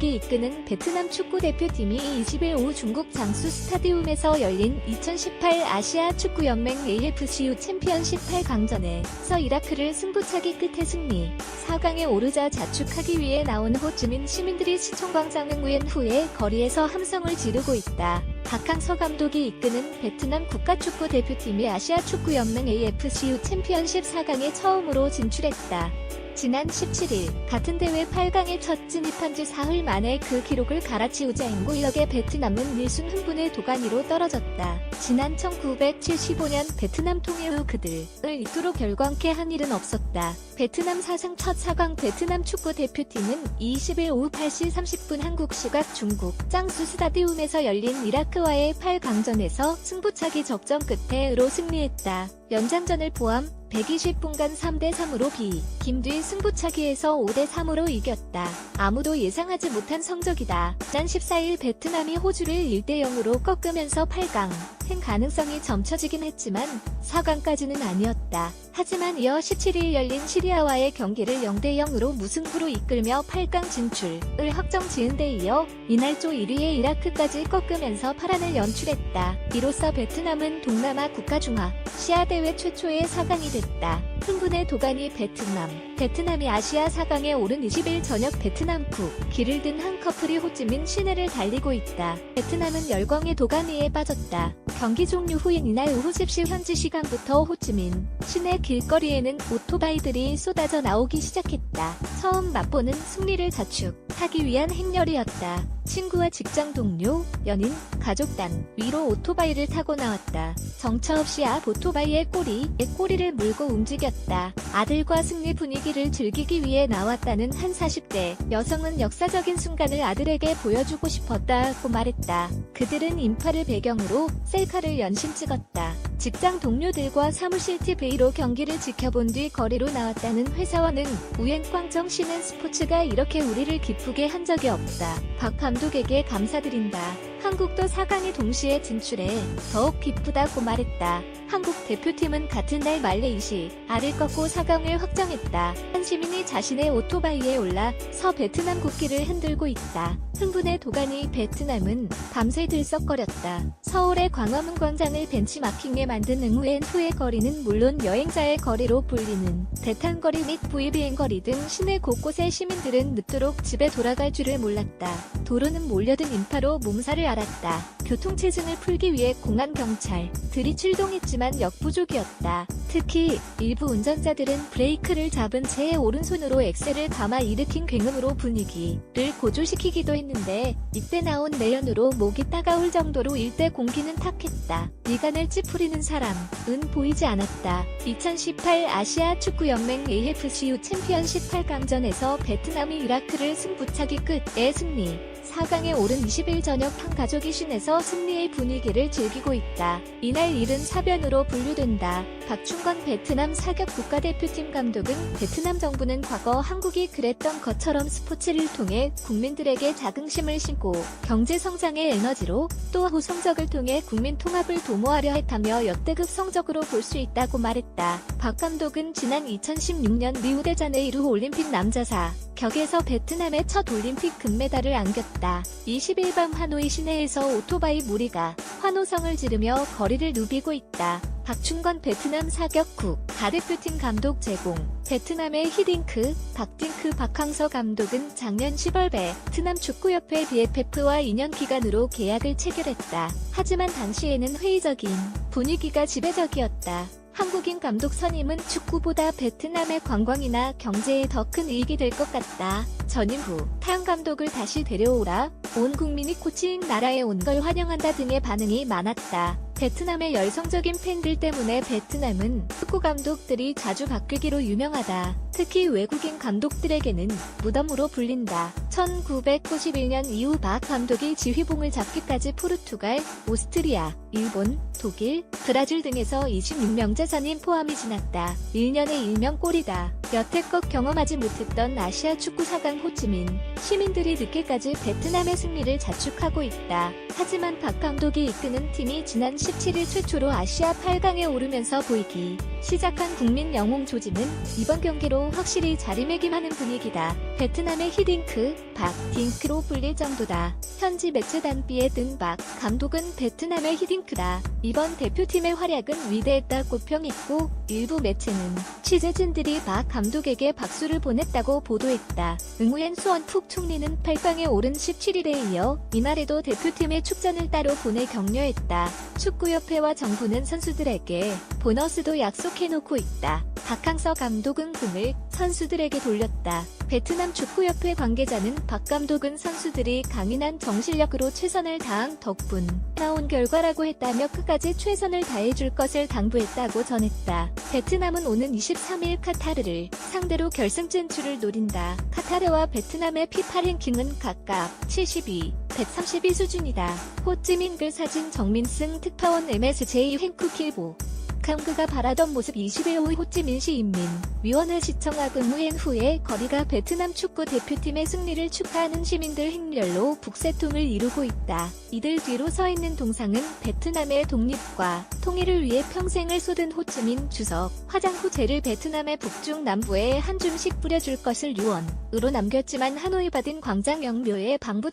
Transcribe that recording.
감독이 이끄는 베트남 축구대표팀이 20일 오후 중국 장수 스타디움에서 열린 2018 아시아 축구연맹 AFCU 챔피언십 8강전에서 이라크를 승부차기 끝에 승리, 4강에 오르자 자축하기 위해 나온 호찌민 시민들이 시청광장 응우엔 후에 거리에서 함성을 지르고 있다. 박항서 감독이 이끄는 베트남 국가축구대표팀이 아시아 축구연맹 AFCU 챔피언십 4강에 처음으로 진출했다. 지난 17일 같은 대회 8강에 첫 진입한 지 사흘 만에 그 기록을 갈아치우자 앵골력의 베트남은 밀순 흥분의 도가니로 떨어졌다. 지난 1975년 베트남 통일 후 그들을 이토록 결광케 한 일은 없었다. 베트남 사상 첫 4강 베트남 축구대표팀은 20일 오후 8시 30분 한국 시각 중국 짱수 스타디움에서 열린 이라크와의 8강전에서 승부차기 적전 끝에 으로 승리했다. 연장전을 포함 120분간 3대3으로 김뒤 승부차기에서 5대3으로 이겼다. 아무도 예상하지 못한 성적이다. 지난 14일 베트남이 호주를 1대0으로 꺾으면서 8강 행 가능성이 점쳐지긴 했지만 4강까지는 아니었다. 하지만 이어 17일 열린 시리아와의 경기를 0대0으로 무승부로 이끌며 8강 진출을 확정 지은 데 이어 이날 조 1위의 이라크까지 꺾으면서 파란을 연출했다. 이로써 베트남은 동남아 국가중앙아시아 대회 최초의 4강이 됐다. 흥분의 도가니 베트남이 아시아 4강에 오른 20일 저녁 베트남국 길을 든 한 커플이 호찌민 시내를 달리고 있다. 베트남은 열광의 도가니에 빠졌다. 경기 종료 후인 이날 오후 10시 현지 시간부터 호찌민 시내 길거리에는 오토바이들이 쏟아져 나오기 시작했다. 처음 맛보는 승리를 자축하기 위한 행렬이었다. 친구와 직장 동료, 연인, 가족단 위로 오토바이를 타고 나왔다. 정처 없이 앞 오토바이의 꼬리를 물고 움직였다. 아들과 승리 분위기를 즐기기 위해 나왔다는 한 40대 여성은 역사적인 순간을 아들에게 보여주고 싶었다고 말했다. 그들은 인파를 배경으로 셀카를 연신 찍었다. 직장 동료들과 사무실 TV로 경기를 지켜본 뒤 거리로 나왔다는 회사원은 우엔꽝정 씨는 스포츠가 이렇게 우리를 기쁘게 한 적이 없다. 박 감독에게 감사드린다. 한국도 4강에 동시에 진출해 더욱 기쁘다고 말했다. 한국 대표팀은 같은 날 말레이시아를 꺾고 4강을 확정했다. 한 시민이 자신의 오토바이에 올라 서 베트남 국기를 흔들고 있다. 흥분의 도가니 베트남은 밤새 들썩거렸다. 서울의 광화문 광장을 벤치마킹에 만든 응우엔 후의 거리는 물론 여행자의 거리로 불리는 대탄거리 및 VBN 거리 등 시내 곳곳의 시민들은 늦도록 집에 돌아갈 줄을 몰랐다. 도로는 몰려든 인파로 몸살을 앓았다. 교통체증을 풀기 위해 공안 경찰들이 출동했지만 역부족이었다. 특히 일부 운전자들은 브레이크를 잡은 채 오른손으로 엑셀을 감아 일으킨 굉음으로 분위기를 고조시키기도 했는데 이때 나온 내연으로 목이 따가울 정도로 일대 공기는 탁했다. 미간을 찌푸리는 사람은 보이지 않았다. 2018 아시아 축구연맹 AFCU 챔피언십 8강전에서 베트남이 이라크를 승부차기 끝에 승리. 4강에 오른 20일 저녁 한 가족이 시내에서 승리의 분위기를 즐기고 있다. 이날 일은 사변으로 분류된다. 박충건 베트남 사격 국가대표팀 감독은 베트남 정부는 과거 한국이 그랬던 것처럼 스포츠를 통해 국민들에게 자긍심을 심고 경제성장의 에너지로 또 후성적을 통해 국민 통합을 도모하려 했다며 역대급 성적으로 볼 수 있다고 말했다. 박 감독은 지난 2016년 리우데자네이루 올림픽 남자 격에서 베트남의 첫 올림픽 금메달을 안겼다. 20일 밤 하노이 시내에서 오토바이 무리가 환호성을 지르며 거리를 누비고 있다. 박충건 베트남 사격국 가대표팀 감독 제공. 베트남의 히딩크, 박딩크 박항서 감독은 작년 10월 베트남 축구협회 BFF와 2년 기간으로 계약을 체결했다. 하지만 당시에는 회의적인 분위기가 지배적이었다. 한국인 감독 선임은 축구보다 베트남의 관광이나 경제에 더 큰 이익이 될 것 같다. 전임 후 타영 감독을 다시 데려오라. 온 국민이 코칭 나라에 온 걸 환영한다 등의 반응이 많았다. 베트남의 열성적인 팬들 때문에 베트남은 축구 감독들이 자주 바뀌기로 유명하다. 특히 외국인 감독들에게는 무덤으로 불린다. 1991년 이후 박 감독이 지휘봉을 잡기까지 포르투갈, 오스트리아, 일본, 독일, 브라질 등에서 26명째 선임 포함이 지났다. 1년에 1명꼴이다. 여태껏 경험하지 못했던 아시아 축구 4강 호찌민 시민들이 늦게까지 베트남의 승리를 자축하고 있다. 하지만 박 감독이 이끄는 팀이 지난 17일 최초로 아시아 8강에 오르면서 보이기 시작한 국민 영웅 조짐은 이번 경기로 또 확실히 자리매김하는 분위기다. 베트남의 히딩크, 박, 딩크로 불릴 정도다. 현지 매체 단비에 뜬 박 감독은 베트남의 히딩크다. 이번 대표팀의 활약은 위대했다 고평했고 일부 매체는 취재진들이 박 감독에게 박수를 보냈다고 보도했다. 응우엔 수원푹 총리는 8강에 오른 17일에 이어 이날에도 대표팀의 축전을 따로 보내 격려했다. 축구협회와 정부는 선수들에게 보너스도 약속해놓고 있다. 박항서 감독은 금을 선수들에게 돌렸다. 베트남 축구협회 관계자는 박 감독은 선수들이 강인한 정신력으로 최선을 다한 덕분 나온 결과라고 했다며 끝까지 최선을 다해줄 것을 당부했다고 전했다. 베트남은 오는 23일 카타르를 상대로 결승 진출을 노린다. 카타르와 베트남의 피파 랭킹은 각각 72, 132 수준이다. 호찌민글 사진 정민승 특파원 MSJ 횡쿠킬보 감그가 바라던 모습 20일 오후 호찌민시 인민위원회 시청학 의무행 후에 거리가 베트남 축구 대표팀의 승리를 축하하는 시민들 행렬로 북새통을 이루고 있다. 이들 뒤로 서 있는 동상은 베트남의 독립과 통일을 위해 평생을 쏟은 호찌민 주석 화장 후 젤을 베트남의 북중 남부에 한 줌씩 뿌려줄 것을 유언으로 남겼지만 하노이 받은 광장 영묘에 방부